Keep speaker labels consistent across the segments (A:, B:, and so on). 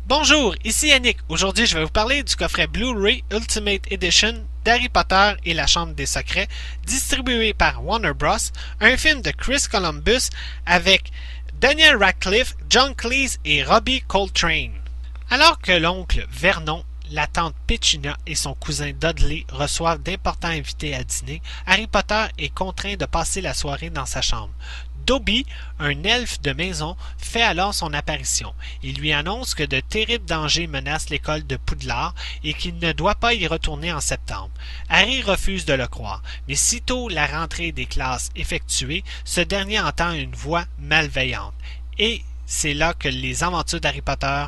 A: Bonjour, ici Yannick. Aujourd'hui, je vais vous parler du coffret Blu-ray Ultimate Edition d'Harry Potter et la Chambre des Secrets, distribué par Warner Bros., un film de Chris Columbus avec Daniel Radcliffe, John Cleese et Robbie Coltrane. Alors que l'oncle Vernon, la tante Petunia et son cousin Dudley reçoivent d'importants invités à dîner, Harry Potter est contraint de passer la soirée dans sa chambre. Dobby, un elfe de maison, fait alors son apparition. Il lui annonce que de terribles dangers menacent l'école de Poudlard et qu'il ne doit pas y retourner en septembre. Harry refuse de le croire, mais sitôt la rentrée des classes effectuée, ce dernier entend une voix malveillante. Et c'est là que les aventures d'Harry Potter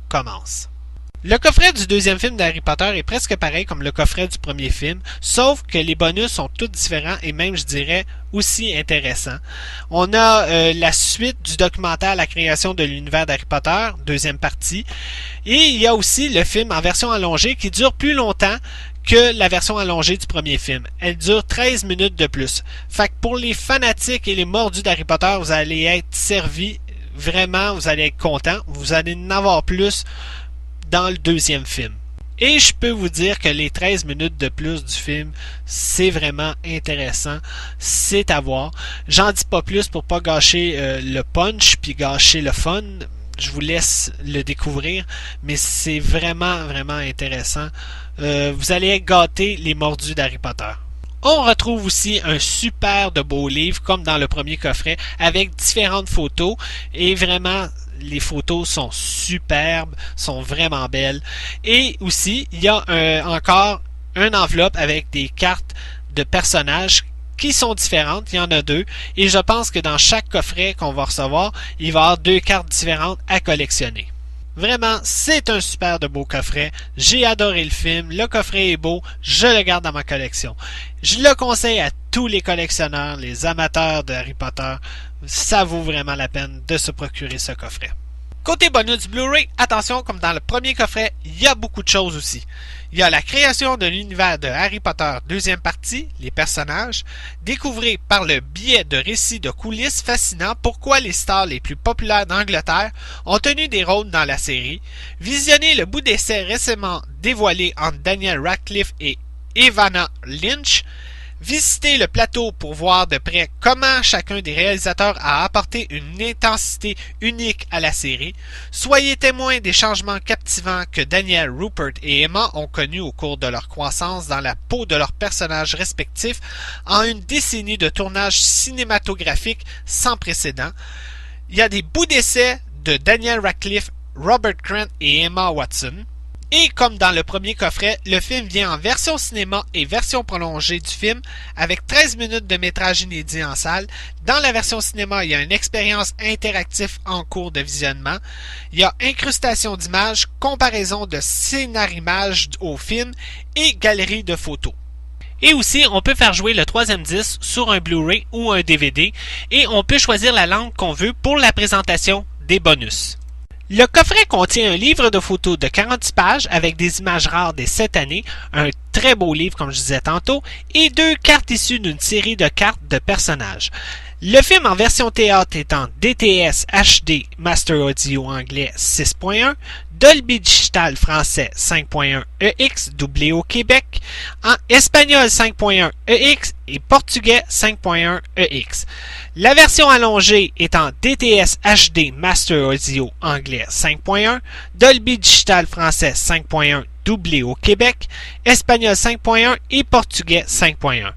A: commencent. Le coffret du deuxième film d'Harry Potter est presque pareil comme le coffret du premier film, sauf que les bonus sont tous différents et même, je dirais, aussi intéressants. On a la suite du documentaire La création de l'univers d'Harry Potter, deuxième partie, et il y a aussi le film en version allongée qui dure plus longtemps que la version allongée du premier film. Elle dure 13 minutes de plus. Fait que pour les fanatiques et les mordus d'Harry Potter, vous allez être servis, vraiment, vous allez être contents, vous allez en avoir plus dans le deuxième film. Et je peux vous dire que les 13 minutes de plus du film, c'est vraiment intéressant. C'est à voir. J'en dis pas plus pour pas gâcher le punch puis gâcher le fun. Je vous laisse le découvrir, mais c'est vraiment, vraiment intéressant. Vous allez être gâtés, les mordus d'Harry Potter. On retrouve aussi un super de beau livre, comme dans le premier coffret, avec différentes photos, et vraiment, les photos sont superbes, sont vraiment belles. Et aussi, il y a encore une enveloppe avec des cartes de personnages qui sont différentes. Il y en a deux. Et je pense que dans chaque coffret qu'on va recevoir, il va y avoir deux cartes différentes à collectionner. Vraiment, c'est un super de beau coffret. J'ai adoré le film. Le coffret est beau. Je le garde dans ma collection. Je le conseille à tous les collectionneurs, les amateurs de Harry Potter. Ça vaut vraiment la peine de se procurer ce coffret. Côté bonus du Blu-ray, attention, comme dans le premier coffret, il y a beaucoup de choses aussi. Il y a la création de l'univers de Harry Potter, deuxième partie, les personnages. Découvrez par le biais de récits de coulisses fascinants pourquoi les stars les plus populaires d'Angleterre ont tenu des rôles dans la série. Visionnez le bout d'essai récemment dévoilé entre Daniel Radcliffe et Evanna Lynch. Visitez le plateau pour voir de près comment chacun des réalisateurs a apporté une intensité unique à la série. Soyez témoins des changements captivants que Daniel, Rupert et Emma ont connus au cours de leur croissance dans la peau de leurs personnages respectifs en une décennie de tournage cinématographique sans précédent. Il y a des bouts d'essai de Daniel Radcliffe, Robert Grant et Emma Watson. Et comme dans le premier coffret, le film vient en version cinéma et version prolongée du film avec 13 minutes de métrage inédit en salle. Dans la version cinéma, il y a une expérience interactive en cours de visionnement. Il y a incrustation d'images, comparaison de scénarimage au film et galerie de photos. Et aussi, on peut faire jouer le troisième disque sur un Blu-ray ou un DVD et on peut choisir la langue qu'on veut pour la présentation des bonus. Le coffret contient un livre de photos de 46 pages avec des images rares des 7 années, un très beau livre comme je disais tantôt, et 2 cartes issues d'une série de cartes de personnages. Le film en version théâtre est en DTS HD Master Audio anglais 6.1, Dolby Digital français 5.1 EX doublé au Québec, en espagnol 5.1 EX et portugais 5.1 EX. La version allongée est en DTS HD Master Audio anglais 5.1, Dolby Digital français 5.1 doublé au Québec, espagnol 5.1 et portugais 5.1.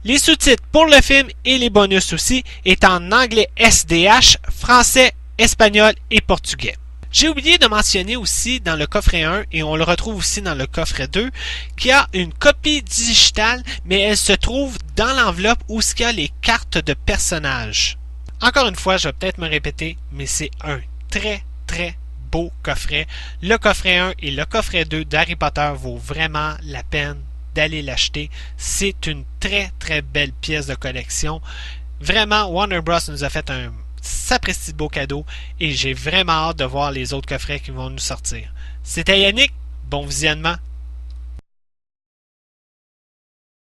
A: Les sous-titres pour le film et les bonus aussi est en anglais SDH, français, espagnol et portugais. J'ai oublié de mentionner aussi dans le coffret 1, et on le retrouve aussi dans le coffret 2, qu'il y a une copie digitale, mais elle se trouve dans l'enveloppe où il y a les cartes de personnages. Encore une fois, je vais peut-être me répéter, mais c'est un très beau coffret. Le coffret 1 et le coffret 2 d'Harry Potter vaut vraiment la peine d'aller l'acheter. C'est une très belle pièce de collection. Vraiment, Warner Bros. Nous a fait un sapristi beau cadeau et j'ai vraiment hâte de voir les autres coffrets qui vont nous sortir. C'était Yannick, bon visionnement!